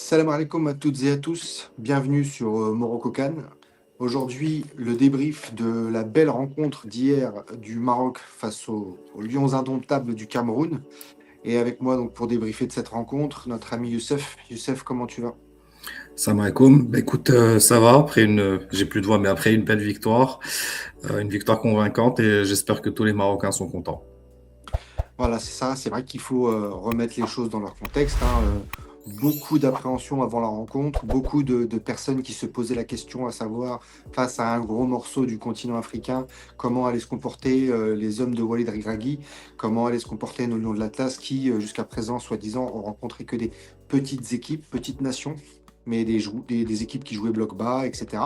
Salam alaikum à toutes et à tous, bienvenue sur Morocco Cannes. Aujourd'hui, le débrief de la belle rencontre d'hier du Maroc face aux Lions indomptables du Cameroun. Et avec moi donc pour débriefer de cette rencontre, notre ami Youssef. Youssef, comment tu vas? Salam alaikum. Bah, écoute, ça va. J'ai plus de voix, mais après une belle victoire, une victoire convaincante, et j'espère que tous les Marocains sont contents. Voilà, c'est ça, c'est vrai qu'il faut remettre les choses dans leur contexte, hein. Beaucoup d'appréhension avant la rencontre, beaucoup de personnes qui se posaient la question à savoir, face à un gros morceau du continent africain, comment allaient se comporter les hommes de Walid Regragui, comment allaient se comporter nos Lions de l'Atlas qui, jusqu'à présent, soi-disant, ont rencontré que des petites équipes, petites nations, mais des équipes qui jouaient bloc bas, etc.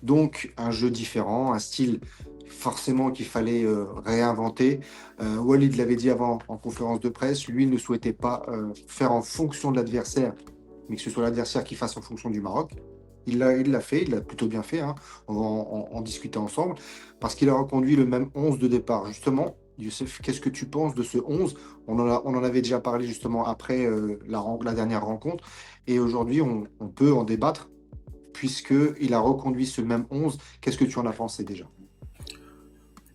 Donc, un jeu différent, un style forcément qu'il fallait réinventer. Walid l'avait dit avant en conférence de presse, lui ne souhaitait pas faire en fonction de l'adversaire, mais que ce soit l'adversaire qui fasse en fonction du Maroc. Il l'a fait, il l'a plutôt bien fait, hein. On va en discuter ensemble, parce qu'il a reconduit le même 11 de départ. Justement, Youssef, qu'est-ce que tu penses de ce 11? On en avait déjà parlé justement après la dernière rencontre, et aujourd'hui on peut en débattre, puisqu'il a reconduit ce même 11. Qu'est-ce que tu en as pensé déjà?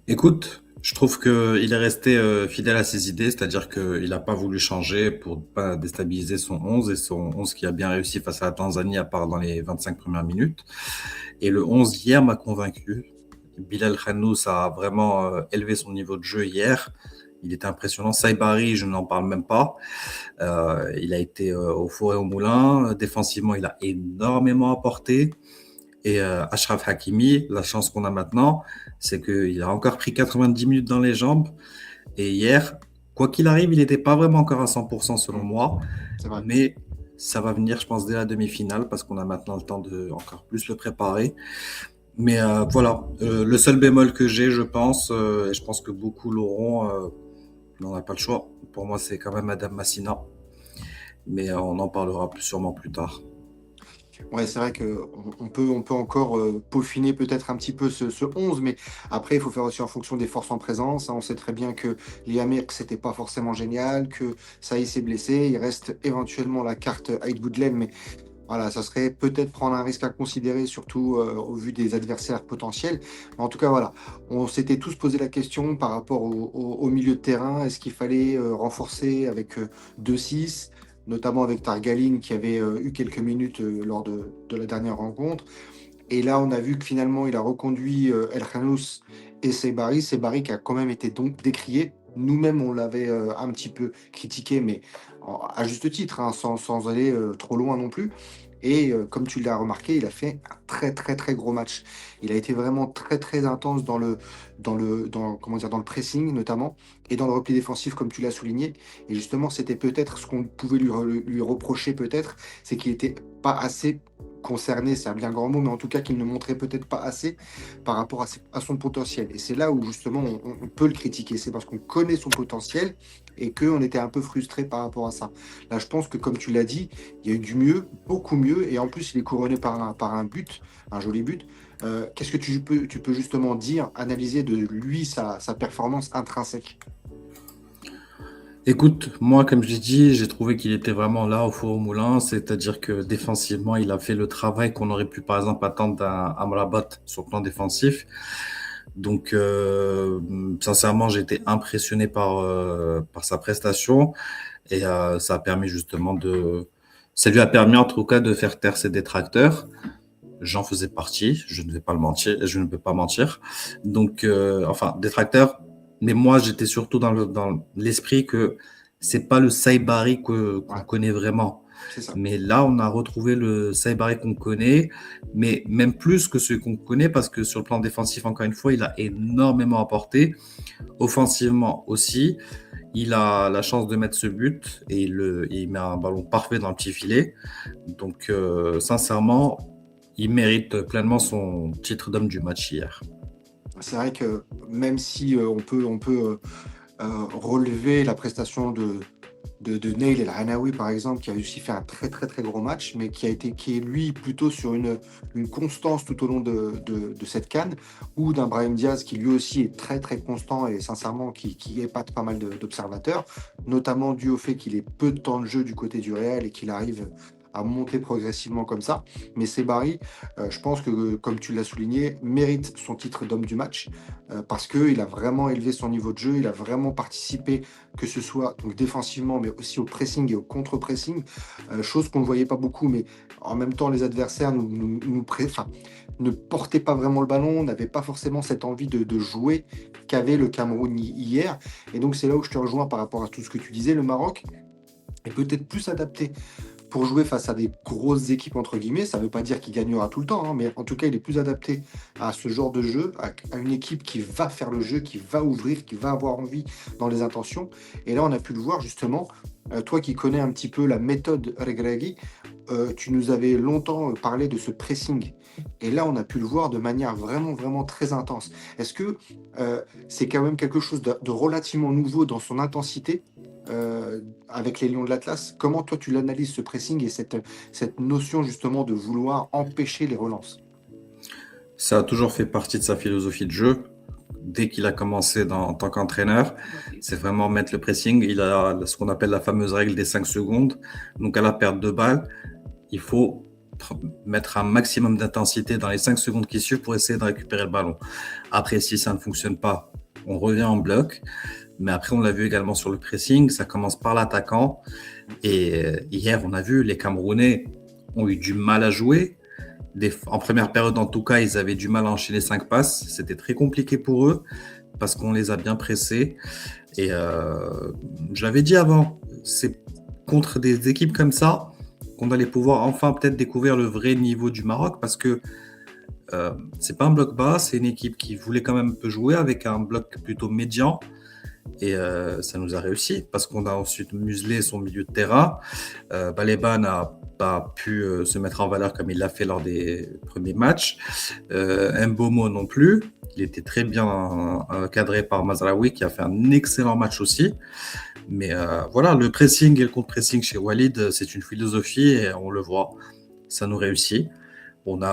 Écoute, je trouve qu'il est resté fidèle à ses idées, c'est-à-dire qu'il n'a pas voulu changer pour ne pas déstabiliser son 11 et son 11 qui a bien réussi face à la Tanzanie, à part dans les 25 premières minutes. Et le 11 hier m'a convaincu. Bilal Khanous a vraiment élevé son niveau de jeu hier. Il était impressionnant. Saibari, je n'en parle même pas. Il a été au four et au moulin. Défensivement, il a énormément apporté. Et Achraf Hakimi, la chance qu'on a maintenant, c'est qu'il a encore pris 90 minutes dans les jambes. Et hier, quoi qu'il arrive, il n'était pas vraiment encore à 100% selon Hmm, moi. c'est vrai. Mais ça va venir, je pense, dès la demi-finale, parce qu'on a maintenant le temps de encore plus le préparer. Mais voilà, le seul bémol que j'ai, je pense, et je pense que beaucoup l'auront, mais on n'a pas le choix. Pour moi, c'est quand même Madame Massina. Mais on en parlera sûrement plus tard. Ouais, c'est vrai que on peut encore peaufiner peut-être un petit peu ce 11, mais après, il faut faire aussi en fonction des forces en présence, hein. On sait très bien que Liamir, c'était pas forcément génial, que Saïs s'est blessé. Il reste éventuellement la carte Aïd Boudlem, mais voilà, ça serait peut-être prendre un risque à considérer, surtout au vu des adversaires potentiels. Mais en tout cas, voilà, on s'était tous posé la question par rapport au milieu de terrain. Est-ce qu'il fallait renforcer avec 2-6, notamment avec Targaline qui avait eu quelques minutes lors de la dernière rencontre. Et là, on a vu que finalement, il a reconduit El Khanous et Sebari. Sebari qui a quand même été donc décrié. Nous-mêmes, on l'avait un petit peu critiqué, mais à juste titre, hein, sans aller trop loin non plus. Et comme tu l'as remarqué, il a fait un très très très gros match. Il a été vraiment très très intense comment dire, dans le pressing notamment, et dans le repli défensif comme tu l'as souligné. Et justement, c'était peut-être ce qu'on pouvait lui reprocher peut-être, c'est qu'il était pas assez concerné, c'est un bien grand mot, mais en tout cas qu'il ne montrait peut-être pas assez par rapport à son potentiel. Et c'est là où justement on peut le critiquer, c'est parce qu'on connaît son potentiel et qu'on était un peu frustré par rapport à ça. Là, je pense que comme tu l'as dit, il y a eu du mieux, beaucoup mieux, et en plus il est couronné par un but, un joli but. Qu'est-ce que tu peux justement dire, analyser de lui, sa performance intrinsèque? Écoute, moi, comme j'ai dit, j'ai trouvé qu'il était vraiment là au four au moulin, c'est-à-dire que défensivement, il a fait le travail qu'on aurait pu, par exemple, attendre d'un Amrabat sur le plan défensif. Donc, sincèrement, j'ai été impressionné par sa prestation et ça a permis justement ça lui a permis en tout cas de faire taire ses détracteurs. J'en faisais partie, je ne vais pas le mentir, je ne peux pas mentir. Donc, enfin, détracteur, mais moi, j'étais surtout dans l'esprit que c'est pas le Saibari qu'on Ouais, connaît vraiment. c'est ça. Mais là, on a retrouvé le Saibari qu'on connaît, mais même plus que celui qu'on connaît, parce que sur le plan défensif, encore une fois, il a énormément apporté. Offensivement aussi, il a la chance de mettre ce but et il met un ballon parfait dans le petit filet. Donc, sincèrement, il mérite pleinement son titre d'homme du match hier. C'est vrai que même si on peut relever la prestation de Neil El Hanaoui, par exemple, qui a aussi fait un très très très gros match, mais qui est lui plutôt sur une constance tout au long de cette CAN, ou d'un Brahim Diaz qui lui aussi est très très constant et sincèrement qui épate pas mal d'observateurs, notamment dû au fait qu'il ait peu de temps de jeu du côté du Real et qu'il arrive à monter progressivement comme ça. Mais Sebari, je pense que, comme tu l'as souligné, mérite son titre d'homme du match parce qu'il a vraiment élevé son niveau de jeu, il a vraiment participé, que ce soit donc défensivement, mais aussi au pressing et au contre-pressing, chose qu'on ne voyait pas beaucoup, mais en même temps, les adversaires enfin, ne portaient pas vraiment le ballon, n'avaient pas forcément cette envie de jouer qu'avait le Cameroun hier. Et donc, c'est là où je te rejoins par rapport à tout ce que tu disais. Le Maroc est peut-être plus adapté pour jouer face à des grosses équipes, entre guillemets. Ça ne veut pas dire qu'il gagnera tout le temps, hein, mais en tout cas, il est plus adapté à ce genre de jeu, à une équipe qui va faire le jeu, qui va ouvrir, qui va avoir envie dans les intentions. Et là, on a pu le voir justement. Toi qui connais un petit peu la méthode Regragui, tu nous avais longtemps parlé de ce pressing. Et là, on a pu le voir de manière vraiment, vraiment très intense. Est-ce que c'est quand même quelque chose de relativement nouveau dans son intensité avec les Lions de l'Atlas? Comment toi, tu l'analyses, ce pressing et cette notion justement de vouloir empêcher les relances? Ça a toujours fait partie de sa philosophie de jeu. Dès qu'il a commencé en tant qu'entraîneur, c'est vraiment mettre le pressing. Il a ce qu'on appelle la fameuse règle des 5 secondes. Donc, à la perte de balle, il faut mettre un maximum d'intensité dans les 5 secondes qui suivent pour essayer de récupérer le ballon. Après, si ça ne fonctionne pas, on revient en bloc. Mais après, on l'a vu également sur le pressing, ça commence par l'attaquant. Et hier, on a vu, les Camerounais ont eu du mal à jouer. En première période, en tout cas, ils avaient du mal à enchaîner 5 passes. C'était très compliqué pour eux parce qu'on les a bien pressés. Et je l'avais dit avant, c'est contre des équipes comme ça qu'on allait pouvoir enfin peut-être découvrir le vrai niveau du Maroc parce que c'est pas un bloc bas, c'est une équipe qui voulait quand même un peu jouer avec un bloc plutôt médian. Et ça nous a réussi parce qu'on a ensuite muselé son milieu de terrain. Baleba n'a pas pu se mettre en valeur comme il l'a fait lors des premiers matchs. Mbomo non plus. Il était très bien cadré par Mazraoui qui a fait un excellent match aussi. Mais voilà, le pressing et le contre-pressing chez Walid, c'est une philosophie et on le voit, ça nous réussit. On est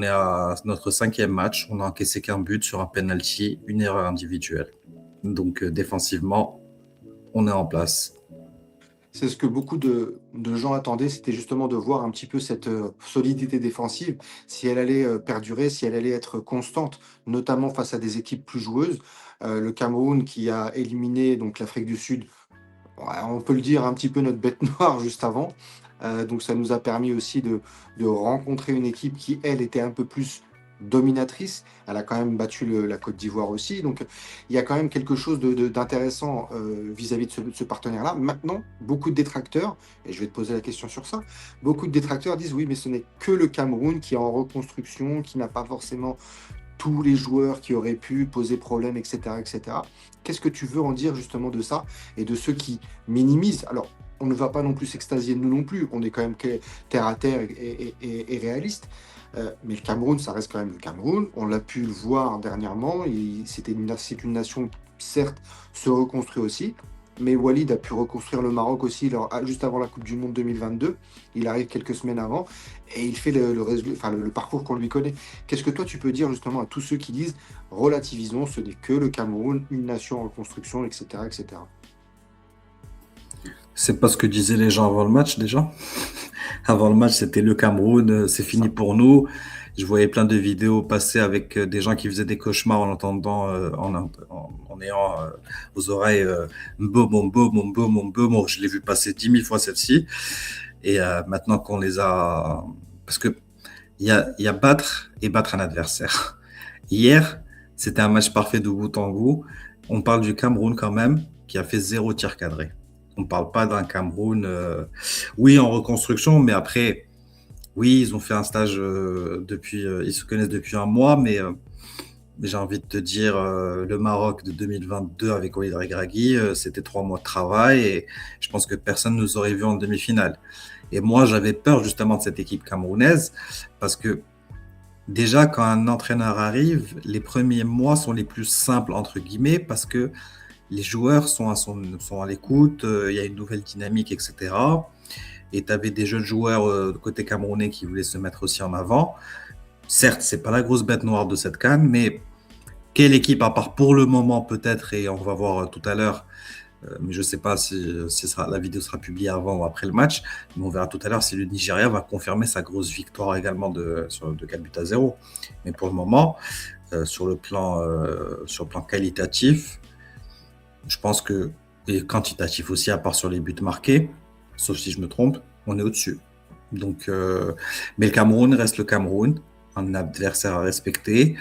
à notre 5e match, on a encaissé qu'un but sur un penalty, une erreur individuelle. Donc défensivement, on est en place. C'est ce que beaucoup de gens attendaient, c'était justement de voir un petit peu cette solidité défensive, si elle allait perdurer, si elle allait être constante, notamment face à des équipes plus joueuses. Le Cameroun qui a éliminé donc l'Afrique du Sud, ouais, on peut le dire un petit peu notre bête noire juste avant. Donc ça nous a permis aussi de rencontrer une équipe qui, elle, était un peu plus dominatrice. Elle a quand même battu la Côte d'Ivoire aussi. Donc il y a quand même quelque chose d'intéressant vis-à-vis de ce partenaire-là. Maintenant, beaucoup de détracteurs, et je vais te poser la question sur ça, beaucoup de détracteurs disent oui, mais ce n'est que le Cameroun qui est en reconstruction, qui n'a pas forcément tous les joueurs qui auraient pu poser problème, etc., etc. Qu'est-ce que tu veux en dire justement de ça et de ceux qui minimisent? Alors, on ne va pas non plus s'extasier de nous non plus, on est quand même terre à terre et réaliste. Mais le Cameroun, ça reste quand même le Cameroun. On l'a pu le voir dernièrement. C'est une nation, certes, se reconstruit aussi. Mais Walid a pu reconstruire le Maroc aussi juste avant la Coupe du Monde 2022. Il arrive quelques semaines avant et il fait le parcours qu'on lui connaît. Qu'est-ce que toi tu peux dire justement à tous ceux qui disent relativisons, ce n'est que le Cameroun, une nation en reconstruction, etc., etc. C'est pas ce que disaient les gens avant le match déjà. Avant le match, c'était le Cameroun, c'est C'est ça. fini pour nous. Je voyais plein de vidéos passer avec des gens qui faisaient des cauchemars en entendant, en ayant aux oreilles Mbomo, Mbomo, Mbomo, Mbomo. Je l'ai vu passer 10 000 fois celle-ci. Et maintenant qu'on les a... Parce que il y a battre et battre un adversaire. Hier, c'était un match parfait de bout en bout. On parle du Cameroun quand même, qui a fait 0 tir cadré. On ne parle pas d'un Cameroun, oui, en reconstruction, mais après, oui, ils ont fait un stage ils se connaissent depuis un mois, mais j'ai envie de te dire, le Maroc de 2022 avec Walid Regragui, c'était 3 mois de travail et je pense que personne ne nous aurait vu en demi-finale. Et moi, j'avais peur justement de cette équipe camerounaise parce que déjà, quand un entraîneur arrive, les premiers mois sont les plus simples, entre guillemets, parce que les joueurs sont à l'écoute, il y a une nouvelle dynamique, etc. Et tu avais des jeunes joueurs côté camerounais qui voulaient se mettre aussi en avant. Certes, c'est pas la grosse bête noire de cette CAN, mais quelle équipe, à part pour le moment peut-être, et on va voir tout à l'heure, Mais je ne sais pas si la vidéo sera publiée avant ou après le match. Mais on verra tout à l'heure si le Nigeria va confirmer sa grosse victoire également de 4 buts à 0. Mais pour le moment, sur le plan qualitatif, je pense que, et quantitatif aussi, à part sur les buts marqués, sauf si je me trompe, on est au-dessus. Donc, mais le Cameroun reste le Cameroun, un adversaire à respecter,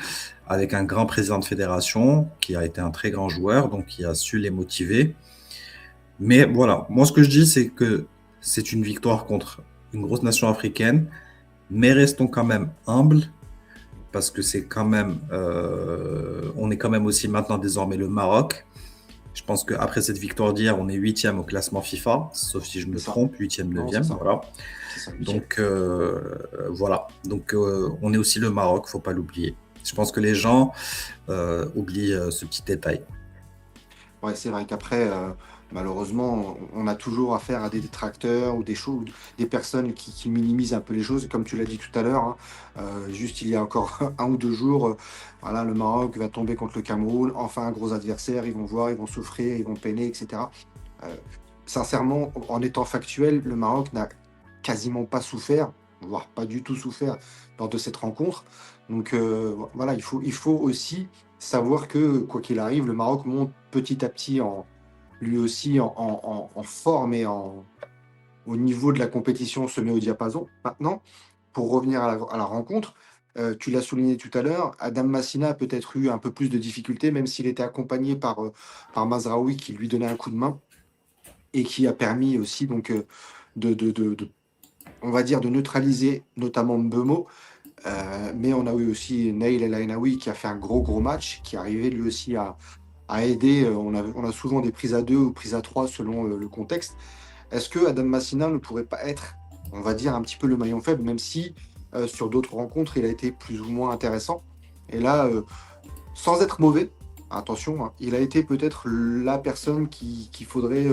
avec un grand président de fédération qui a été un très grand joueur, donc qui a su les motiver. Mais voilà, moi ce que je dis, c'est que c'est une victoire contre une grosse nation africaine, mais restons quand même humbles parce que on est quand même aussi maintenant désormais le Maroc. Je pense qu'après cette victoire d'hier, on est huitième au classement FIFA, sauf si je C'est me ça. trompe, huitième, Non, c'est neuvième, ça. voilà. C'est ça, 8e. Donc voilà, donc on est aussi le Maroc, faut pas l'oublier. Je pense que les gens oublient ce petit détail. Ouais, c'est vrai qu'après, malheureusement, on a toujours affaire à des détracteurs ou des choses, des personnes qui minimisent un peu les choses. Et comme tu l'as dit tout à l'heure, hein, juste il y a encore 1 ou 2 jours, voilà, le Maroc va tomber contre le Cameroun. Enfin, un gros adversaire, ils vont voir, ils vont souffrir, ils vont peiner, etc. Euh, Sincèrement, en étant factuel, le Maroc n'a quasiment pas souffert, voire pas du tout souffert lors de cette rencontre. Donc voilà, il faut aussi savoir que, quoi qu'il arrive, le Maroc monte petit à petit lui aussi en forme et au niveau de la compétition se met au diapason. Maintenant, pour revenir à la rencontre, tu l'as souligné tout à l'heure, Adam Massina a peut-être eu un peu plus de difficultés, même s'il était accompagné par Mazraoui qui lui donnait un coup de main et qui a permis aussi donc on va dire de neutraliser notamment Mbeumo. Mais on a eu aussi Naïl El Ainaoui qui a fait un gros match, qui est arrivé lui aussi à aider. On a souvent des prises à 2 ou prises à 3 selon le contexte. Est-ce que Adam Massina ne pourrait pas être, on va dire, un petit peu le maillon faible, même si sur d'autres rencontres, il a été plus ou moins intéressant. Et là, sans être mauvais, attention, hein, il a été peut-être la personne qu'il faudrait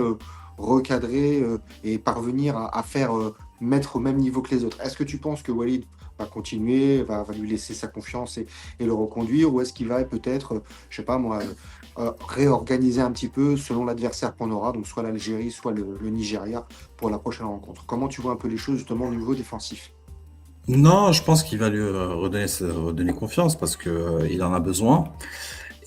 recadrer et parvenir à faire mettre au même niveau que les autres. Est-ce que tu penses que Walid va continuer, va lui laisser sa confiance et le reconduire, ou est-ce qu'il va peut-être, je sais pas moi, réorganiser un petit peu selon l'adversaire qu'on aura, donc soit l'Algérie, soit le Nigeria pour la prochaine rencontre? Comment tu vois un peu les choses justement au niveau défensif? Non, je pense qu'il va lui redonner confiance parce que il en a besoin.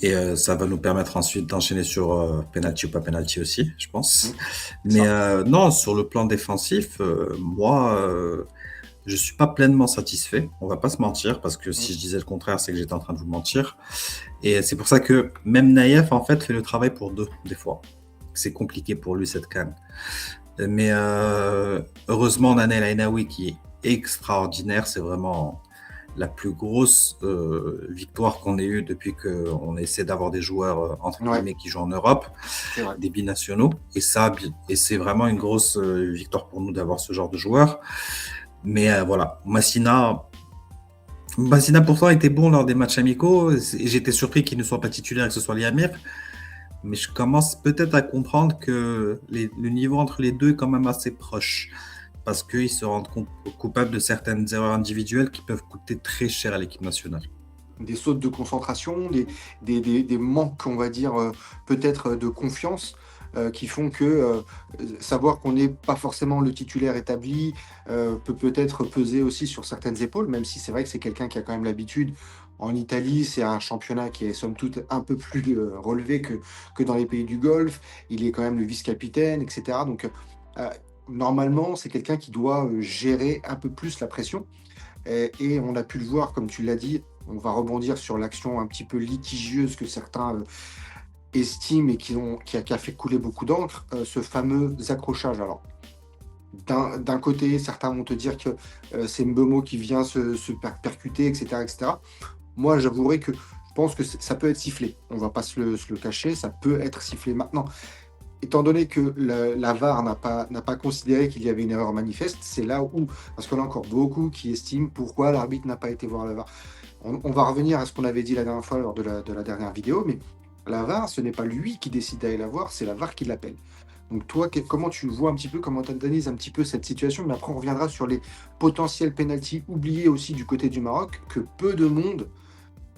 Et ça va nous permettre ensuite d'enchaîner sur penalty ou pas penalty aussi, je Hmm, pense. c'est Mais ça. non, sur le plan défensif, moi, je suis pas pleinement satisfait. On va pas se mentir, parce que Hmm, si je disais le contraire, c'est que j'étais en train de vous mentir. Et c'est pour ça que même Naïef, en fait, fait le travail pour deux, des fois. C'est compliqué pour lui, cette canne. Mais heureusement, on a Naël Ainaoui qui est extraordinaire. C'est vraiment la plus grosse victoire qu'on ait eue depuis qu'on essaie d'avoir des joueurs, entre ouais, guillemets, qui jouent en Europe, c'est vrai. des binationaux. Et c'est vraiment une grosse victoire pour nous d'avoir ce genre de joueurs. Mais voilà, Massina pourtant était bon lors des matchs amicaux. Et j'étais surpris qu'il ne soit pas titulaire et que ce soit Liamir. Mais je commence peut-être à comprendre que le niveau entre les deux est quand même assez proche. Parce qu'ils se rendent coupables de certaines erreurs individuelles qui peuvent coûter très cher à l'équipe nationale. Des sautes de concentration, des manques, on va dire, peut-être de confiance, qui font que savoir qu'on n'est pas forcément le titulaire établi peut peut-être peser aussi sur certaines épaules, même si c'est vrai que c'est quelqu'un qui a quand même l'habitude. En Italie, c'est un championnat qui est somme toute un peu plus relevé que dans les pays du Golfe. Il est quand même le vice-capitaine, etc. Donc, euh, normalement, c'est quelqu'un qui doit gérer un peu plus la pression. Et on a pu le voir, comme tu l'as dit, on va rebondir sur l'action un petit peu litigieuse que certains estiment et qui a fait couler beaucoup d'encre, ce fameux accrochage. Alors, d'un côté, certains vont te dire que c'est Mbeumo qui vient se percuter, etc., etc. Moi, j'avouerai que je pense que ça peut être sifflé. On va pas se le cacher, ça peut être sifflé. Maintenant, étant donné que la VAR n'a pas considéré qu'il y avait une erreur manifeste, c'est là où, parce qu'on a encore beaucoup qui estiment pourquoi l'arbitre n'a pas été voir la VAR. On va revenir à ce qu'on avait dit la dernière fois lors de la dernière vidéo, mais la VAR, ce n'est pas lui qui décide d'aller la voir, c'est la VAR qui l'appelle. Donc toi, comment tu vois un petit peu, comment tu analyses un petit peu cette situation, mais après on reviendra sur les potentiels pénaltys oubliés aussi du côté du Maroc, que peu de monde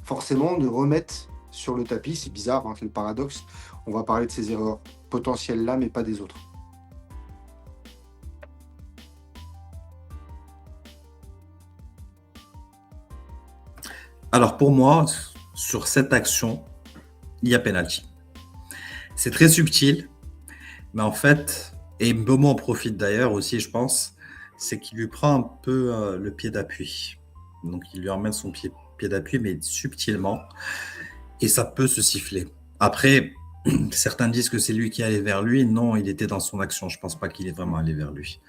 forcément ne remettent sur le tapis. C'est bizarre, hein, c'est le paradoxe. On va parler de ces erreurs potentielles là, mais pas des autres. Alors pour moi, sur cette action, il y a penalty. C'est très subtil, mais en fait, et Mbeumo en profite d'ailleurs aussi, je pense, c'est qu'il lui prend un peu le pied d'appui. Donc il lui emmène son pied d'appui, mais subtilement, et ça peut se siffler. Après, certains disent que c'est lui qui est allé vers lui. Non, il était dans son action. Je pense pas qu'il est vraiment allé vers lui.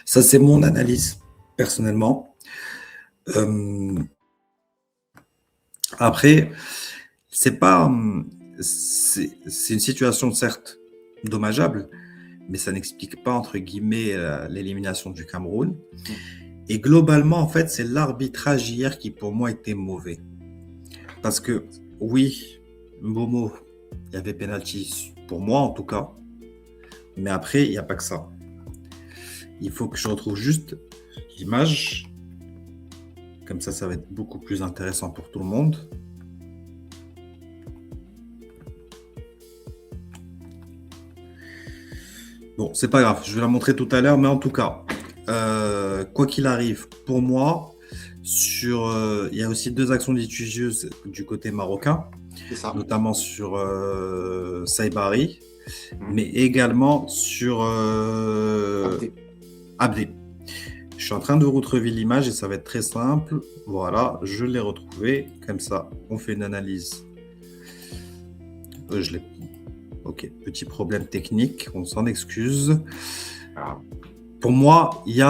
Ça, c'est mon analyse, personnellement. Euh, Après, c'est pas, c'est une situation certes dommageable, mais ça n'explique pas entre guillemets l'élimination du Cameroun. Et globalement, en fait, c'est l'arbitrage hier qui pour moi était mauvais, parce que oui, Momo, il y avait penalty pour moi en tout cas, mais après il n'y a pas que ça. Il faut que je retrouve juste l'image, comme ça va être beaucoup plus intéressant pour tout le monde. Bon, c'est pas grave, je vais la montrer tout à l'heure, mais en tout cas, quoi qu'il arrive, pour moi, il y a aussi 2 actions litigieuses du côté marocain, C'est ça. notamment sur Saibari, mais également sur Abdé. Je suis en train de retrouver l'image et ça va être très simple. Voilà, je l'ai retrouvé. Comme ça, on fait une analyse. Je l'ai. Ok, petit problème technique, on s'en excuse. Pour moi, il y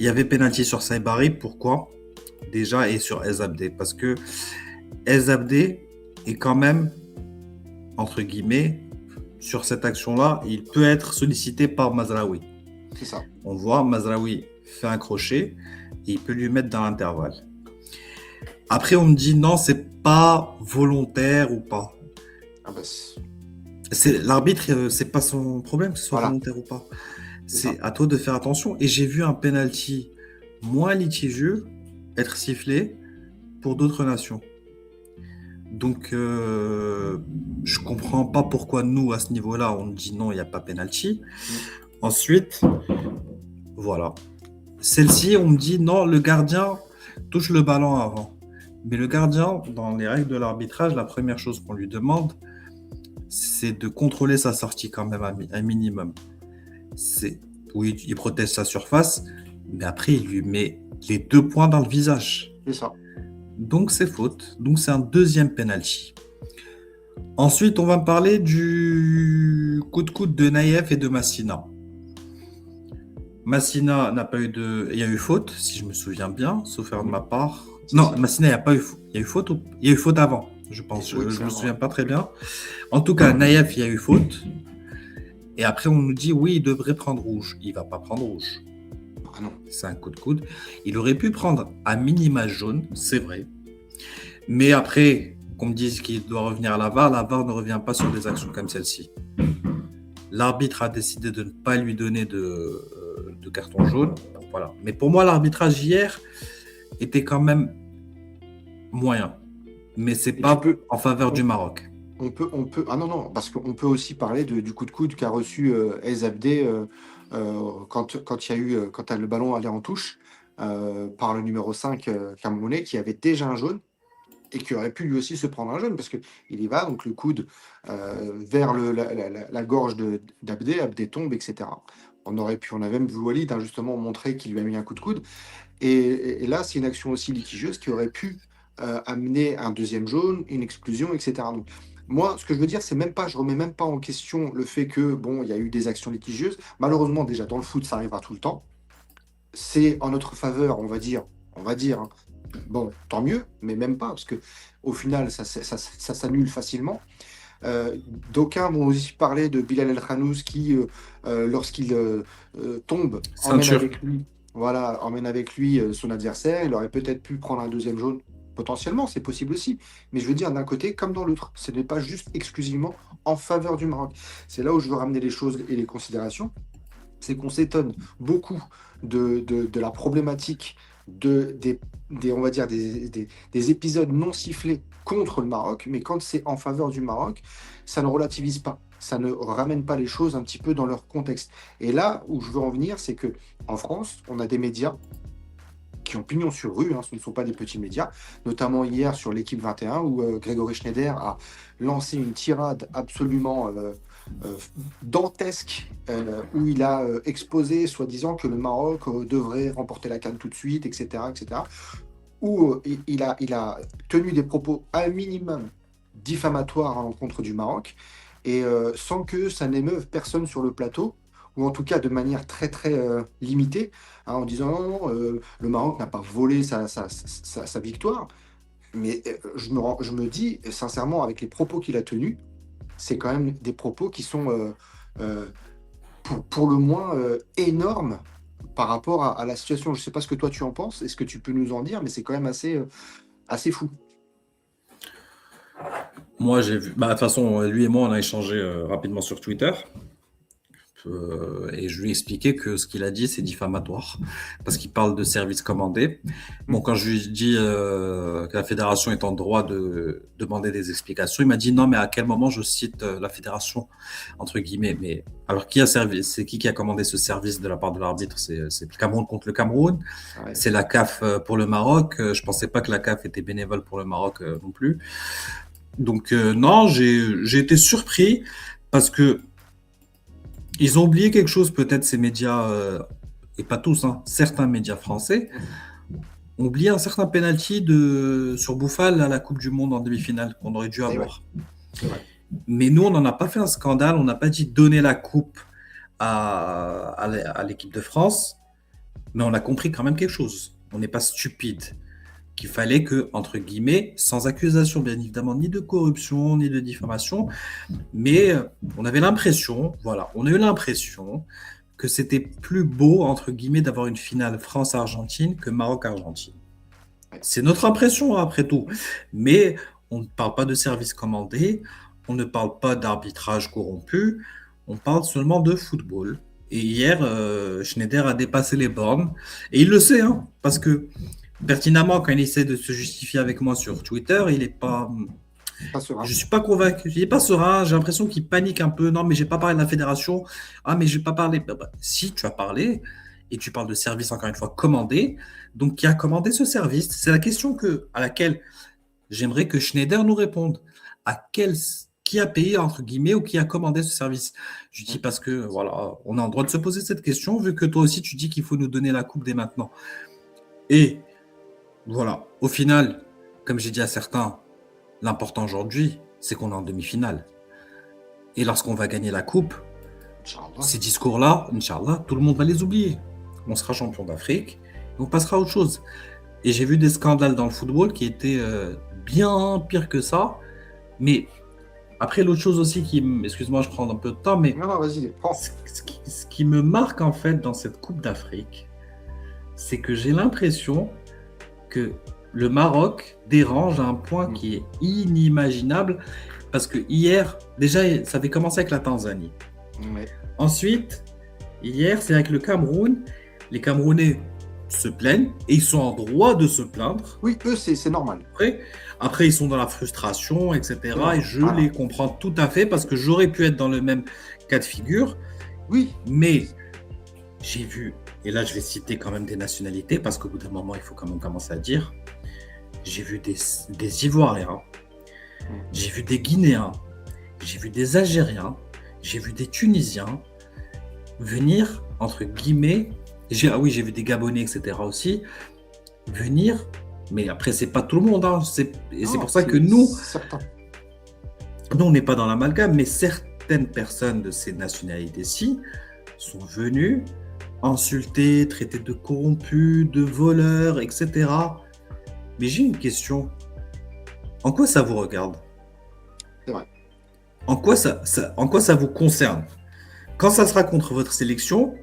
avait penalty sur Saibari. Pourquoi? Déjà, et sur Ez Abdé. Parce que Ez Abdé est quand même, entre guillemets, sur cette action-là, il peut être sollicité par Mazraoui. C'est ça. On voit, Mazraoui fait un crochet et il peut lui mettre dans l'intervalle. Après, on me dit non, c'est pas volontaire ou pas. Ah bah, L'arbitre, c'est pas son problème que ce soit Voilà. volontaire ou pas. C'est C'est à toi de faire attention. Et j'ai vu un penalty moins litigieux être sifflé pour d'autres nations. Donc, je comprends pas pourquoi nous, à ce niveau-là, on dit non, il n'y a pas penalty. Ensuite, voilà. Celle-ci, on me dit non, le gardien touche le ballon avant. Mais le gardien, dans les règles de l'arbitrage, la première chose qu'on lui demande, c'est de contrôler sa sortie quand même un minimum. Oui, il protège sa surface, mais après, il lui met les 2 points dans le visage. C'est ça. Donc, c'est faute. Donc, c'est un deuxième penalty. Ensuite, on va parler du coup de coude de Naïef et de Massina. Massina n'a pas eu de... Il y a eu faute, si je me souviens bien, sauf erreur de ma part. Non, Massina, il n'y a pas eu faute. Il y a eu faute ou... Il y a eu faute avant, je pense. Je ne me souviens pas très bien. En tout cas, Naïef, il y a eu faute. Et après, on nous dit, oui, il devrait prendre rouge. Il ne va pas prendre rouge. Ah non. C'est un coup de coude. Il aurait pu prendre à minima jaune, c'est vrai. Mais après, qu'on me dise qu'il doit revenir à la VAR ne revient pas sur des actions comme celle-ci. L'arbitre a décidé de ne pas lui donner de carton jaune. Voilà. Mais pour moi, l'arbitrage hier était quand même moyen. Mais c'est pas en faveur du Maroc. On peut, ah non, parce qu'on peut aussi parler du coup de coude qu'a reçu Ez Abdé quand le ballon allait en touche par le numéro 5 camerounais qui avait déjà un jaune et qui aurait pu lui aussi se prendre un jaune parce qu'il y va, donc le coude vers la gorge d'Abdé, Abdé tombe, etc. On avait même vu Walid justement montrer qu'il lui a mis un coup de coude. Et là, c'est une action aussi litigieuse qui aurait pu amener un deuxième jaune, une exclusion, etc. Donc, moi, ce que je veux dire, c'est même pas, je remets même pas en question le fait que, bon, il y a eu des actions litigieuses. Malheureusement, déjà, dans le foot, ça arrivera tout le temps. C'est en notre faveur, on va dire, hein. Bon, tant mieux, mais même pas, parce que au final, ça s'annule facilement. D'aucuns vont aussi parler de Bilal El Khanouz qui, lorsqu'il tombe, emmène avec lui son adversaire. Il aurait peut-être pu prendre un deuxième jaune. Potentiellement, c'est possible aussi. Mais je veux dire, d'un côté comme dans l'autre. Ce n'est pas juste exclusivement en faveur du Maroc. C'est là où je veux ramener les choses et les considérations. C'est qu'on s'étonne beaucoup de la problématique on va dire des épisodes non sifflés contre le Maroc, mais quand c'est en faveur du Maroc, ça ne relativise pas. Ça ne ramène pas les choses un petit peu dans leur contexte. Et là où je veux en venir, c'est que en France, on a des médias qui ont pignon sur rue, hein, ce ne sont pas des petits médias, notamment hier sur l'équipe 21 où Grégory Schneider a lancé une tirade absolument euh, dantesque où il a exposé soi-disant que le Maroc devrait remporter la CAN tout de suite, etc., etc., où il a tenu des propos un minimum diffamatoires à l'encontre du Maroc et sans que ça n'émeuve personne sur le plateau, ou en tout cas de manière très très limitée, hein, en disant non, non, le Maroc n'a pas volé sa victoire. Mais je me dis sincèrement, avec les propos qu'il a tenus, c'est quand même des propos qui sont euh, pour le moins énormes par rapport à la situation. Je ne sais pas ce que toi tu en penses, est-ce que tu peux nous en dire, mais c'est quand même assez fou. Moi, j'ai vu. Bah, de toute façon, lui et moi, on a échangé rapidement sur Twitter. Et je lui ai expliqué que ce qu'il a dit, c'est diffamatoire, parce qu'il parle de services commandés. Bon, Mm. quand je lui ai dit que la fédération est en droit de demander des explications, il m'a dit non, mais à quel moment je cite la fédération, entre guillemets. Mais alors, qui a servi, c'est qui a commandé ce service de la part de l'arbitre? C'est le Cameroun contre le Cameroun, Ouais. c'est la CAF pour le Maroc. Je pensais pas que la CAF était bénévole pour le Maroc non plus. Donc, non, j'ai été surpris parce que ils ont oublié quelque chose, peut-être ces médias, et pas tous, hein, certains médias français, Mm. ont oublié un certain penalty sur Bouffal à la Coupe du Monde en demi-finale qu'on aurait dû Et ouais, avoir. c'est vrai. Mais nous, on n'en a pas fait un scandale, on n'a pas dit donner la coupe à l'équipe de France, mais on a compris quand même quelque chose. On n'est pas stupide. Qu'il fallait que, entre guillemets, sans accusation bien évidemment, ni de corruption, ni de diffamation, mais on avait l'impression, voilà, on a eu l'impression que c'était plus beau, entre guillemets, d'avoir une finale France-Argentine que Maroc-Argentine. Ouais. C'est notre impression, hein, après tout. Mais on ne parle pas de service commandé, on ne parle pas d'arbitrage corrompu, on parle seulement de football. Et hier, Schneider a dépassé les bornes. Et il le sait, hein, parce que pertinemment, quand il essaie de se justifier avec moi sur Twitter, il n'est pas, Pas serein. je suis pas convaincu. Il est pas serein. J'ai l'impression qu'il panique un peu. Non, mais j'ai pas parlé de la fédération. Ah, mais j'ai pas parlé. Bah, si, tu as parlé. Et tu parles de service, encore une fois, commandé. Donc, qui a commandé ce service? C'est la question à laquelle j'aimerais que Schneider nous réponde. Qui a payé, entre guillemets, ou qui a commandé ce service? Je dis Mm. parce que, voilà, on a le droit de se poser cette question, vu que toi aussi, tu dis qu'il faut nous donner la coupe dès maintenant. Et voilà, au final, comme j'ai dit à certains, l'important aujourd'hui, c'est qu'on est en demi-finale. Et lorsqu'on va gagner la coupe, Inch'Allah. ces discours-là, Inch'Allah, tout le monde va les oublier. On sera champion d'Afrique et on passera à autre chose. Et j'ai vu des scandales dans le football qui étaient bien pires que ça. Mais après, l'autre chose aussi excuse-moi, je prends un peu de temps, mais Non, non, vas-y, prends. ce qui me marque en fait dans cette Coupe d'Afrique, c'est que j'ai l'impression que le Maroc dérange à un point Mm. qui est inimaginable. Parce que hier, déjà, ça avait commencé avec la Tanzanie. Ouais. Ensuite, hier, c'est avec le Cameroun. Les Camerounais se plaignent et ils sont en droit de se plaindre. Oui, eux, c'est normal. Après, ils sont dans la frustration, C'est etc. Et normal. je Voilà. les comprends tout à fait parce que j'aurais pu être dans le même cas de figure. Oui. Mais j'ai vu, et là je vais citer quand même des nationalités parce qu'au bout d'un moment, il faut quand même commencer à dire. J'ai vu des Ivoiriens, Mm. j'ai vu des Guinéens, j'ai vu des Algériens, j'ai vu des Tunisiens venir, entre guillemets, ah oui, j'ai vu des Gabonais, etc. aussi, venir, mais après, c'est pas tout le monde, hein, et c'est Non, pour ça que c'est nous, certain. on n'est pas dans l'amalgame, mais certaines personnes de ces nationalités-ci sont venues insulter, traiter de corrompus, de voleurs, etc. Mais j'ai une question. En quoi ça vous regarde? C'est vrai. En quoi ça vous concerne? Quand ça sera contre votre sélection,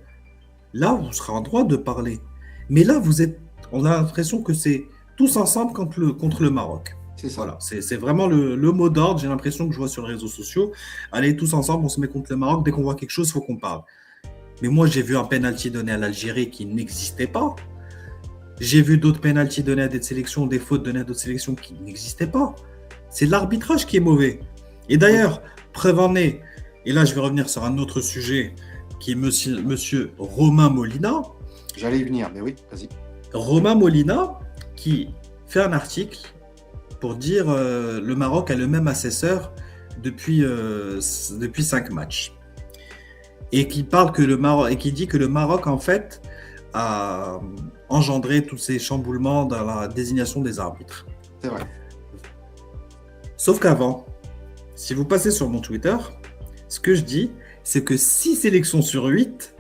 là, vous serez en droit de parler. Mais là, on a l'impression que c'est tous ensemble contre le Maroc. C'est ça. Voilà, c'est vraiment le mot d'ordre. J'ai l'impression que je vois sur les réseaux sociaux. Allez, tous ensemble, on se met contre le Maroc. Dès qu'on voit quelque chose, il faut qu'on parle. Mais moi, j'ai vu un penalty donné à l'Algérie qui n'existait pas. J'ai vu d'autres pénaltys donnés à des sélections, des fautes données à d'autres sélections qui n'existaient pas. C'est l'arbitrage qui est mauvais. Et Oui, d'ailleurs, preuve en est, et là je vais revenir sur un autre sujet, qui est monsieur Romain Molina. j'allais y venir, mais oui, vas-y. Romain Molina qui fait un article pour dire le Maroc a le même assesseur depuis 5 matchs. Et qui parle que le Maroc, et qui dit que le Maroc, en fait, a engendré tous ces chamboulements dans la désignation des arbitres. C'est vrai. Sauf qu'avant, si vous passez sur mon Twitter, ce que je dis, c'est que 6 sélections sur 8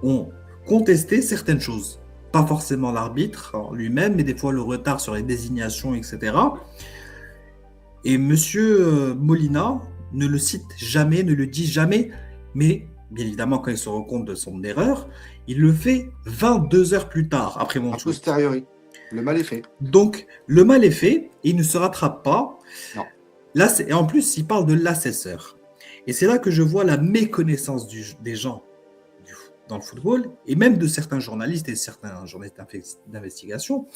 ont contesté certaines choses. Pas forcément l'arbitre en lui-même, mais des fois le retard sur les désignations, etc. Et monsieur Molina ne le cite jamais, ne le dit jamais, mais bien évidemment, quand il se rend compte de son erreur, il le fait 22 heures plus tard, après mon A tweet. posteriori, le mal est fait. Donc, le mal est fait, et il ne se rattrape pas. Non. Là, et en plus, il parle de l'assesseur. Et c'est là que je vois la méconnaissance des gens dans le football, et même de certains journalistes et certains journalistes d'investigation.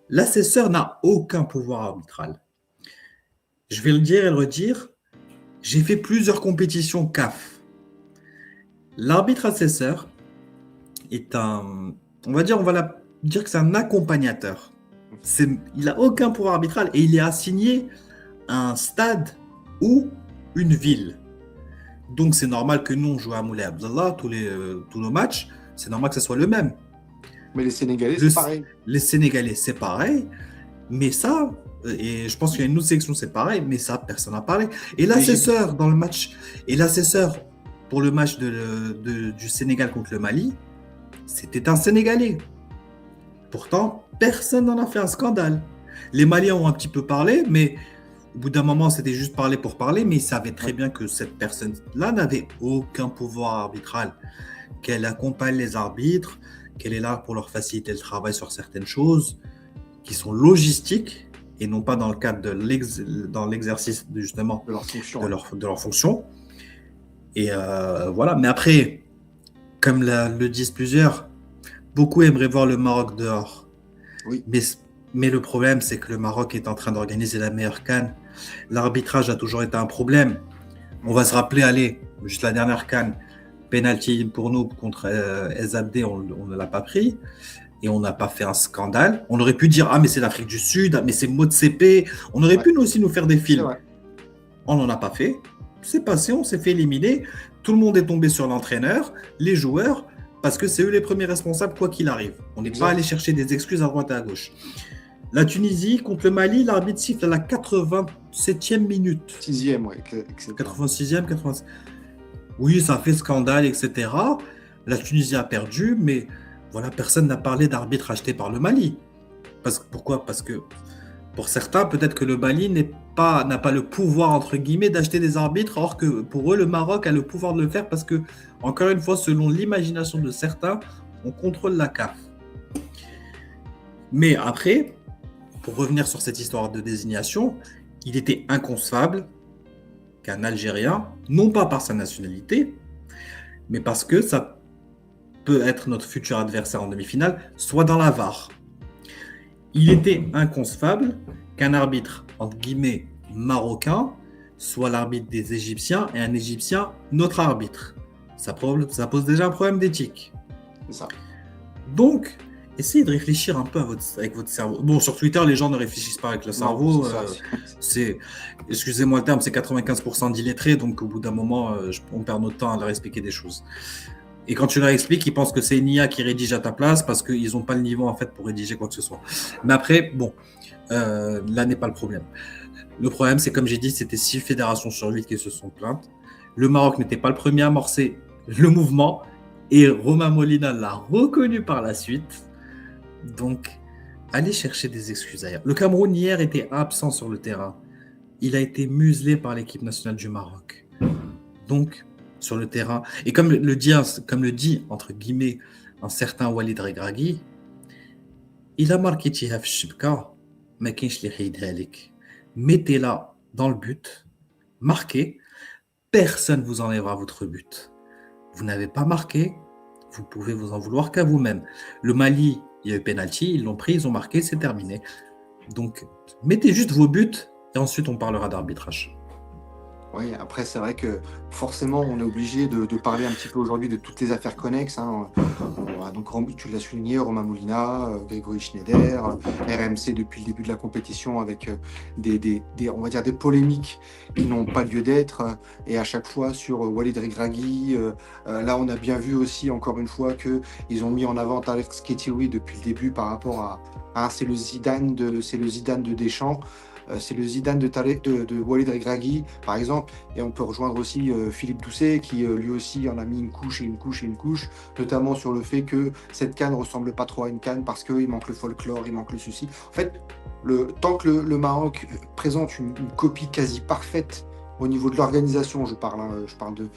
L'assesseur n'a aucun pouvoir arbitral. Je vais le dire et le redire, j'ai fait plusieurs compétitions CAF. L'arbitre assesseur est on va dire que c'est un accompagnateur. Il n'a aucun pouvoir arbitral et il est assigné à un stade ou une ville. Donc c'est normal que nous, on joue à Moulay Abdallah, tous nos matchs, c'est normal que ce soit le même. Mais les Sénégalais, c'est pareil. Les Sénégalais, c'est pareil, mais ça, et je pense qu'il y a une autre section, c'est pareil, mais ça, personne n'a parlé. Et l'assesseur dans le match, et l'assesseur pour le match du Sénégal contre le Mali, c'était un Sénégalais. Pourtant, personne n'en a fait un scandale. Les Maliens ont un petit peu parlé, mais au bout d'un moment, c'était juste parler pour parler, mais ils savaient très bien que cette personne-là n'avait aucun pouvoir arbitral, qu'elle accompagne les arbitres, qu'elle est là pour leur faciliter le travail sur certaines choses qui sont logistiques et non pas dans le cadre dans l'exercice justement de leur fonction. Et voilà. Mais après, comme le disent plusieurs, beaucoup aimeraient voir le Maroc dehors. Oui. Mais le problème, c'est que le Maroc est en train d'organiser la meilleure CAN. L'arbitrage a toujours été un problème. On va se rappeler, allez, juste la dernière CAN, penalty pour nous contre Ezabdé, on ne l'a pas pris. Et on n'a pas fait un scandale. On aurait pu dire, ah mais c'est l'Afrique du Sud, ah, mais c'est Motsepe. On aurait pu nous aussi nous faire des films. On n'en a pas fait. C'est passé, on s'est fait éliminer. Tout le monde est tombé sur l'entraîneur, les joueurs, parce que c'est eux les premiers responsables quoi qu'il arrive. On n'est pas allé chercher des excuses à droite et à gauche. La Tunisie contre le Mali, l'arbitre siffle à la 87e minute. 6e, oui. 86e, 87. Oui, ça fait scandale, etc. La Tunisie a perdu, mais voilà, personne n'a parlé d'arbitre acheté par le Mali. Pourquoi ? Parce que pour certains, peut-être que le Mali n'a pas le pouvoir, entre guillemets, d'acheter des arbitres, alors que pour eux, le Maroc a le pouvoir de le faire parce que, encore une fois, selon l'imagination de certains, on contrôle la CAF. Mais après, pour revenir sur cette histoire de désignation, il était inconcevable qu'un Algérien, non pas par sa nationalité, mais parce que ça peut être notre futur adversaire en demi-finale, soit dans la VAR. Il était inconcevable qu'un arbitre, entre guillemets, marocain, soit l'arbitre des Égyptiens et un Égyptien, notre arbitre. Ça pose déjà un problème d'éthique. C'est ça. Donc, essayez de réfléchir un peu avec votre cerveau. Bon, sur Twitter, les gens ne réfléchissent pas avec le cerveau. Excusez-moi le terme, c'est 95% d'illettrés, donc au bout d'un moment, on perd notre temps à leur expliquer des choses. Et quand tu leur expliques, ils pensent que c'est une IA qui rédige à ta place parce qu'ils n'ont pas le niveau en fait pour rédiger quoi que ce soit. Mais après, bon, là n'est pas le problème. Le problème, c'est comme j'ai dit, c'était 6 fédérations sur 8 qui se sont plaintes. Le Maroc n'était pas le premier à amorcer le mouvement et Romain Molina l'a reconnu par la suite. Donc, allez chercher des excuses ailleurs. Le Cameroun hier était absent sur le terrain. Il a été muselé par l'équipe nationale du Maroc. Donc, sur le terrain. Et comme le dit entre guillemets un certain Walid Regragui, il a marqué Tihaf Shibka, mais mettez-la dans le but, marquez, personne ne vous enlèvera votre but. Vous n'avez pas marqué, vous pouvez vous en vouloir qu'à vous-même. Le Mali Il y a eu penalty, ils l'ont pris, ils ont marqué, c'est terminé. Donc, mettez juste vos buts et ensuite on parlera d'arbitrage. Oui, après, c'est vrai que forcément, on est obligé de parler un petit peu aujourd'hui de toutes les affaires connexes, hein. Donc, tu l'as souligné, Romain Molina, Grégory Schneider, RMC depuis le début de la compétition avec on va dire des polémiques qui n'ont pas lieu d'être. Et à chaque fois sur Walid Regragui, là, on a bien vu aussi, encore une fois, qu'ils ont mis en avant Tarek Sketiri depuis le début par rapport c'est c'est le Zidane de Deschamps. C'est le Zidane de Walid Regragui, par exemple. Et on peut rejoindre aussi Philippe Doucet, qui lui aussi en a mis une couche et une couche et une couche, notamment sur le fait que cette CAN ne ressemble pas trop à une CAN parce qu'il manque le folklore, il manque le ceci. En fait, tant que le Maroc présente une copie quasi parfaite au niveau de l'organisation, je parle, hein, je parle de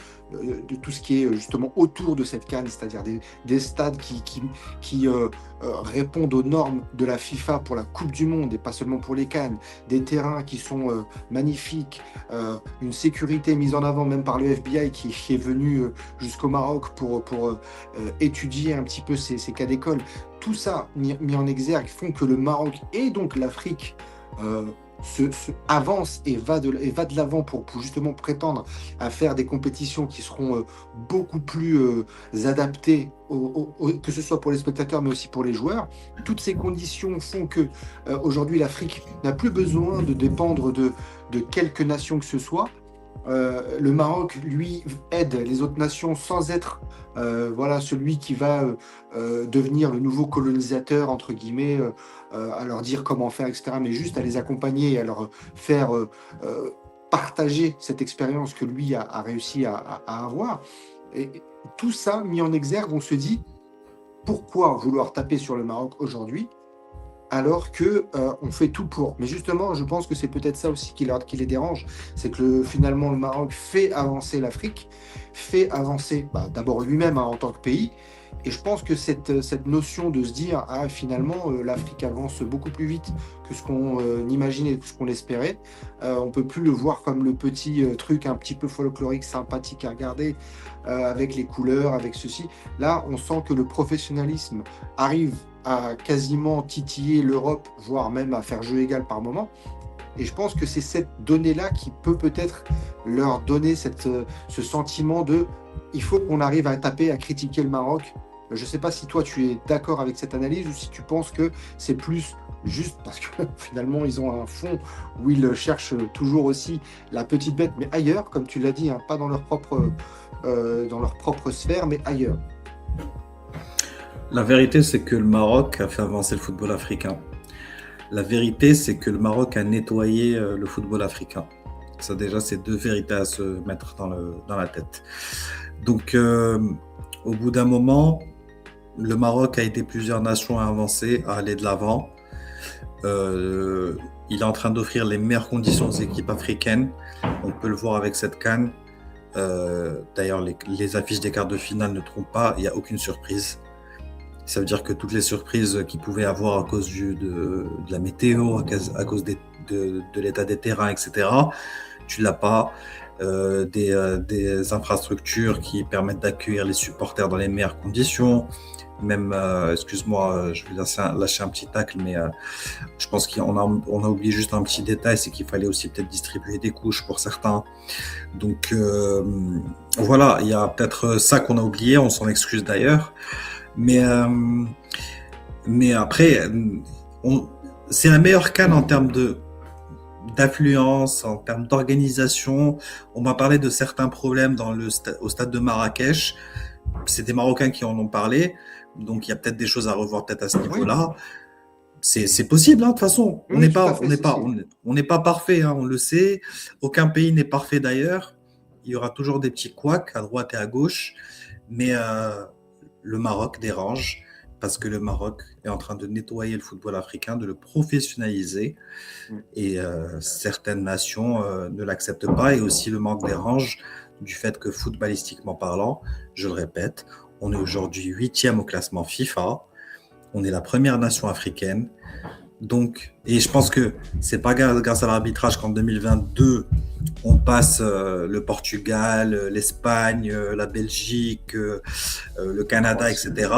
tout ce qui est justement autour de cette CAN, c'est-à-dire des stades qui répondent aux normes de la FIFA pour la Coupe du Monde et pas seulement pour les CAN, des terrains qui sont magnifiques, une sécurité mise en avant même par le FBI qui est venu jusqu'au Maroc pour étudier un petit peu ces cas d'école. Tout ça mis en exergue font que le Maroc et donc l'Afrique avance et va de l'avant pour justement prétendre à faire des compétitions qui seront beaucoup plus adaptées, que ce soit pour les spectateurs mais aussi pour les joueurs. Toutes ces conditions font que aujourd'hui l'Afrique n'a plus besoin de dépendre de quelques nations que ce soit. Le Maroc, lui, aide les autres nations sans être voilà, celui qui va devenir le nouveau colonisateur, entre guillemets, à leur dire comment faire, etc., mais juste à les accompagner et à leur faire partager cette expérience que lui a réussi à avoir. Et tout ça mis en exergue, on se dit, pourquoi vouloir taper sur le Maroc aujourd'hui alors que on fait tout pour. Mais justement, je pense que c'est peut-être ça aussi qui les dérange, c'est que finalement le Maroc fait avancer l'Afrique, fait avancer d'abord lui-même, hein, en tant que pays. Et je pense que cette notion de se dire, ah, finalement, l'Afrique avance beaucoup plus vite que ce qu'on imaginait, que ce qu'on espérait. On peut plus le voir comme le petit truc un petit peu folklorique, sympathique à regarder, avec les couleurs, avec ceci. Là, on sent que le professionnalisme arrive à quasiment titiller l'Europe, voire même à faire jeu égal par moment. Et je pense que c'est cette donnée-là qui peut peut-être leur donner ce sentiment de il faut qu'on arrive à taper, à critiquer le Maroc. Je ne sais pas si toi tu es d'accord avec cette analyse ou si tu penses que c'est plus juste parce que finalement ils ont un fond où ils cherchent toujours aussi la petite bête, mais ailleurs, comme tu l'as dit, hein, pas dans dans leur propre sphère, mais ailleurs. La vérité, c'est que le Maroc a fait avancer le football africain. La vérité, c'est que le Maroc a nettoyé le football africain. Ça, déjà, c'est deux vérités à se mettre dans la tête. Donc, au bout d'un moment, le Maroc a aidé plusieurs nations à avancer, à aller de l'avant. Il est en train d'offrir les meilleures conditions aux équipes africaines. On peut le voir avec cette CAN. D'ailleurs, les affiches des quarts de finale ne trompent pas, il n'y a aucune surprise. Ça veut dire que toutes les surprises qu'il pouvait avoir à cause de la météo, à cause de l'état des terrains, etc., tu l'as pas. Des infrastructures qui permettent d'accueillir les supporters dans les meilleures conditions. Même, excuse-moi, je vais lâcher un petit tacle, mais je pense on a oublié juste un petit détail, c'est qu'il fallait aussi peut-être distribuer des couches pour certains. Donc voilà, il y a peut-être ça qu'on a oublié, on s'en excuse d'ailleurs. Mais après, c'est la meilleure CAN en termes d'affluence, en termes d'organisation. On m'a parlé de certains problèmes au stade de Marrakech. C'est des Marocains qui en ont parlé. Donc, il y a peut-être des choses à revoir peut-être à ce niveau-là. Oui. C'est possible, hein, de toute façon. On Oui, n'est tout à pas, fait, on n'est pas parfait, hein, on le sait. Aucun pays n'est parfait d'ailleurs. Il y aura toujours des petits couacs à droite et à gauche. Mais le Maroc dérange parce que le Maroc est en train de nettoyer le football africain, de le professionnaliser. Et certaines nations ne l'acceptent pas. Et aussi le manque dérange du fait que footballistiquement parlant, je le répète, on est aujourd'hui 8e au classement FIFA. On est la première nation africaine. Donc, et je pense que c'est pas grâce à l'arbitrage qu'en 2022, on passe le Portugal, l'Espagne, la Belgique, le Canada, Croatie. etc.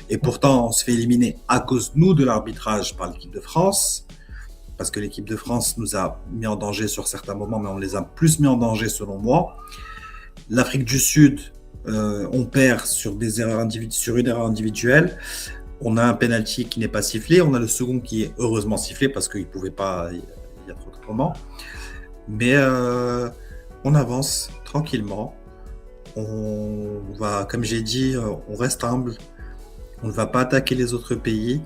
Et pourtant, on se fait éliminer à cause, nous, de l'arbitrage par l'équipe de France, parce que l'équipe de France nous a mis en danger sur certains moments, mais on les a plus mis en danger selon moi. L'Afrique du Sud, on perd sur sur une erreur individuelle. On a un penalty qui n'est pas sifflé. On a le second qui est heureusement sifflé parce qu'il ne pouvait pas y être autrement. Mais on avance tranquillement. On va, comme j'ai dit, on reste humble. On ne va pas attaquer les autres pays.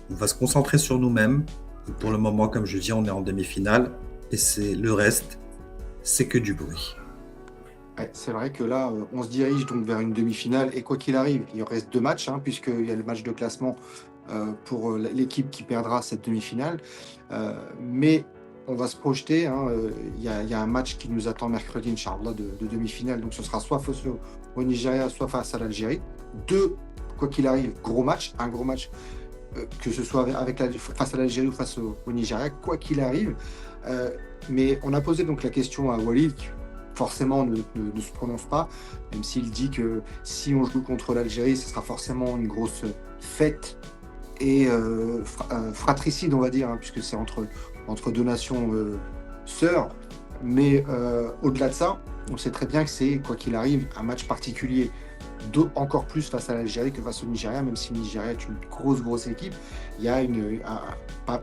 On va se concentrer sur nous-mêmes. Et pour le moment, comme je dis, on est en demi-finale. Et c'est le reste, c'est que du bruit. Ouais, c'est vrai que là, on se dirige donc vers une demi-finale et quoi qu'il arrive, il reste 2 matchs, hein, puisqu'il y a le match de classement pour l'équipe qui perdra cette demi-finale. Mais on va se projeter, hein, il y a un match qui nous attend mercredi, Inch'Allah, de demi-finale. Donc ce sera soit face au Nigeria, soit face à l'Algérie. Deux, quoi qu'il arrive, gros match, un gros match, que ce soit face à l'Algérie ou face au Nigeria, quoi qu'il arrive. Euh, mais on a posé donc la question à Walid, qui forcément ne se prononce pas, même s'il dit que si on joue contre l'Algérie, ce sera forcément une grosse fête et fratricide, on va dire, hein, puisque c'est entre deux nations sœurs. Mais au-delà de ça, on sait très bien que c'est, quoi qu'il arrive, un match particulier. Encore plus face à l'Algérie que face au Nigeria, même si le Nigeria est une grosse équipe. Il y a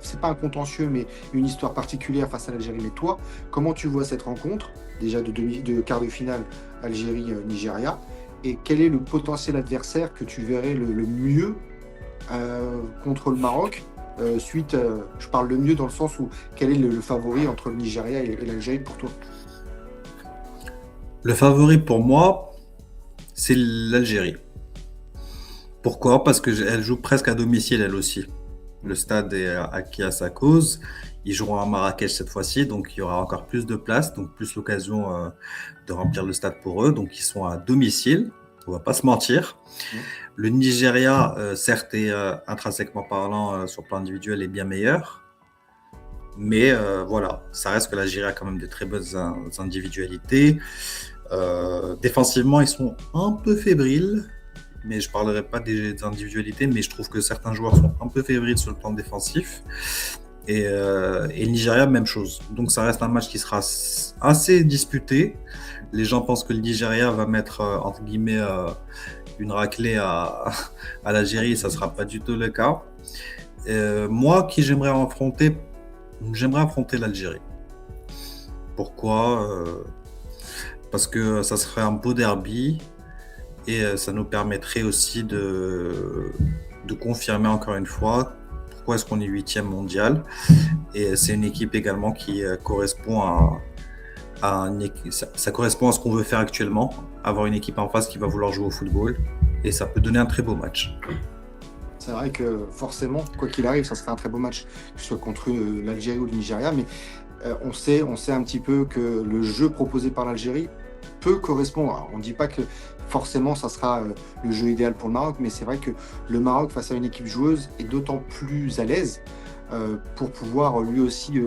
c'est pas un contentieux, mais une histoire particulière face à l'Algérie. Mais toi, comment tu vois cette rencontre, déjà de quart de finale Algérie-Nigeria, et quel est le potentiel adversaire que tu verrais le mieux contre le Maroc je parle le mieux dans le sens où quel est le favori entre le Nigeria et l'Algérie pour toi? Le favori pour moi, c'est l'Algérie. Pourquoi? Parce qu'elle joue presque à domicile, elle aussi. Le stade est acquis à sa cause. Ils joueront à Marrakech cette fois-ci, donc il y aura encore plus de place, donc plus l'occasion de remplir le stade pour eux. Donc ils sont à domicile, on va pas se mentir. Mm. Le Nigeria, certes, est intrinsèquement parlant, sur le plan individuel, est bien meilleur. Mais voilà, ça reste que l'Algérie a quand même de très bonnes individualités. Défensivement, ils sont un peu fébriles, mais je ne parlerai pas des individualités, mais je trouve que certains joueurs sont un peu fébriles sur le plan défensif. Et le Nigeria, même chose. Donc ça reste un match qui sera assez disputé. Les gens pensent que le Nigeria va mettre, entre guillemets, une raclée à l'Algérie, ça ne sera pas du tout le cas. Moi, qui j'aimerais affronter l'Algérie. Pourquoi? Parce que ça serait un beau derby et ça nous permettrait aussi de confirmer encore une fois pourquoi est-ce qu'on est 8e mondial. Et c'est une équipe également qui correspond ça correspond à ce qu'on veut faire actuellement, avoir une équipe en face qui va vouloir jouer au football, et ça peut donner un très beau match. C'est vrai que forcément, quoi qu'il arrive, ça serait un très beau match, que ce soit contre l'Algérie ou le Nigeria, mais on sait un petit peu que le jeu proposé par l'Algérie peut correspondre. Alors, on ne dit pas que forcément ça sera le jeu idéal pour le Maroc, mais c'est vrai que le Maroc, face à une équipe joueuse, est d'autant plus à l'aise pour pouvoir lui aussi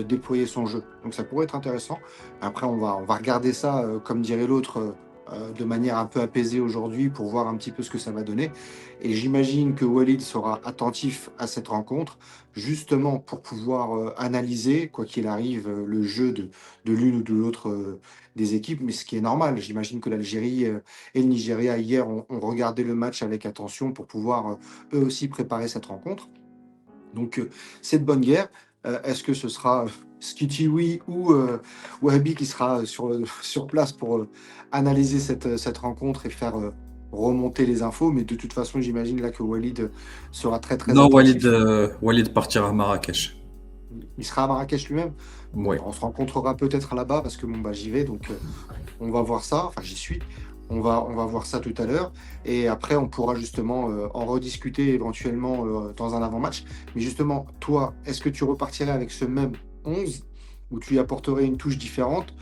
déployer son jeu. Donc ça pourrait être intéressant. Après, on va regarder ça, comme dirait l'autre, de manière un peu apaisée aujourd'hui pour voir un petit peu ce que ça va donner. Et j'imagine que Walid sera attentif à cette rencontre, justement pour pouvoir analyser, quoi qu'il arrive, le jeu de l'une ou de l'autre des équipes, mais ce qui est normal. J'imagine que l'Algérie et le Nigeria hier ont regardé le match avec attention pour pouvoir eux aussi préparer cette rencontre. Donc, c'est de bonne guerre. Est-ce que ce sera Skitiwi ou Wahabi qui sera sur place pour analyser cette rencontre et faire remonter les infos? Mais de toute façon, j'imagine là que Walid sera très très Non, attentif. Walid partira à Marrakech. Il sera à Marrakech lui-même. Bon, Oui. on se rencontrera peut-être là-bas parce que bon, bah, j'y vais, donc on va voir ça. Enfin, j'y suis. On va voir ça tout à l'heure. Et après, on pourra justement en rediscuter éventuellement dans un avant-match. Mais justement, toi, est-ce que tu repartirais avec ce même 11 ou tu y apporterais une touche différente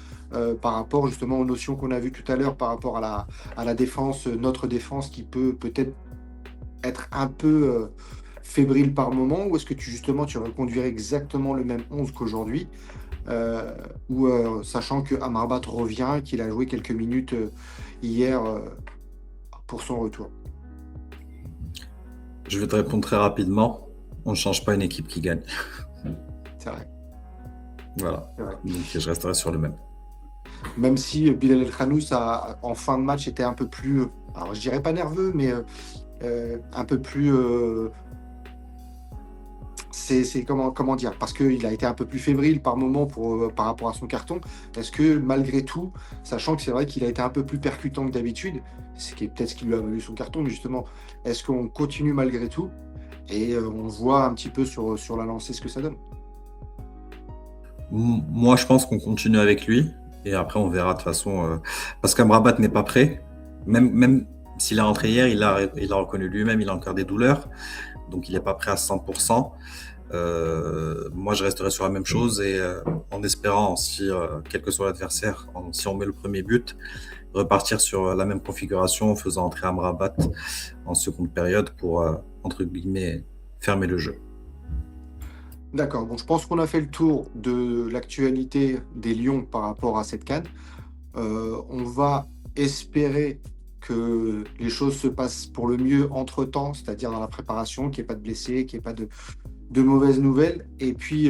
par rapport justement aux notions qu'on a vues tout à l'heure, par rapport à la défense, notre défense qui peut peut-être être un peu fébrile par moment, ou est-ce que justement tu reconduirais exactement le même 11 qu'aujourd'hui, euh, ou sachant que Amrabat revient, qu'il a joué quelques minutes hier pour son retour? Je vais te répondre très rapidement. On ne change pas une équipe qui gagne. C'est vrai, Voilà. c'est vrai. Donc, je resterai sur le même. Même si Bilal El Khanous en fin de match était un peu plus, alors je dirais pas nerveux, mais un peu plus c'est comment dire? Parce qu'il a été un peu plus fébrile par moment par rapport à son carton. Est-ce que malgré tout, sachant que c'est vrai qu'il a été un peu plus percutant que d'habitude, c'est peut-être ce qui lui a valu son carton, mais justement, est-ce qu'on continue malgré tout et on voit un petit peu sur la lancée ce que ça donne? Moi, je pense qu'on continue avec lui. Et après, on verra de toute façon. Parce qu'Amrabat n'est pas prêt. Même s'il est rentré hier, il a reconnu lui-même, il a encore des douleurs. Donc, il n'est pas prêt à 100%. Moi, je resterai sur la même chose et en espérant, si, quel que soit l'adversaire, si on met le premier but, repartir sur la même configuration en faisant entrer Amrabat en seconde période pour, entre guillemets, fermer le jeu. D'accord, bon, je pense qu'on a fait le tour de l'actualité des Lions par rapport à cette CAN. On va espérer que les choses se passent pour le mieux entre-temps, c'est-à-dire dans la préparation, qu'il n'y ait pas de blessés, qu'il n'y ait pas de mauvaises nouvelles. Et puis,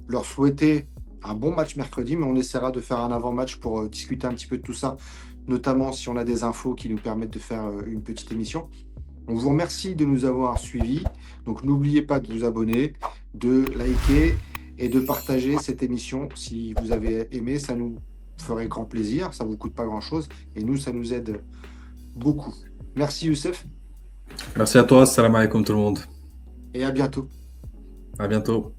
leur souhaiter un bon match mercredi, mais on essaiera de faire un avant-match pour discuter un petit peu de tout ça, notamment si on a des infos qui nous permettent de faire une petite émission. On vous remercie de nous avoir suivis. Donc, n'oubliez pas de vous abonner, de liker et de partager cette émission si vous avez aimé. Ça nous ferait grand plaisir. Ça ne vous coûte pas grand-chose. Et nous, ça nous aide beaucoup. Merci Youssef Merci à toi, salam alaikum tout le monde. et à bientôt. À bientôt.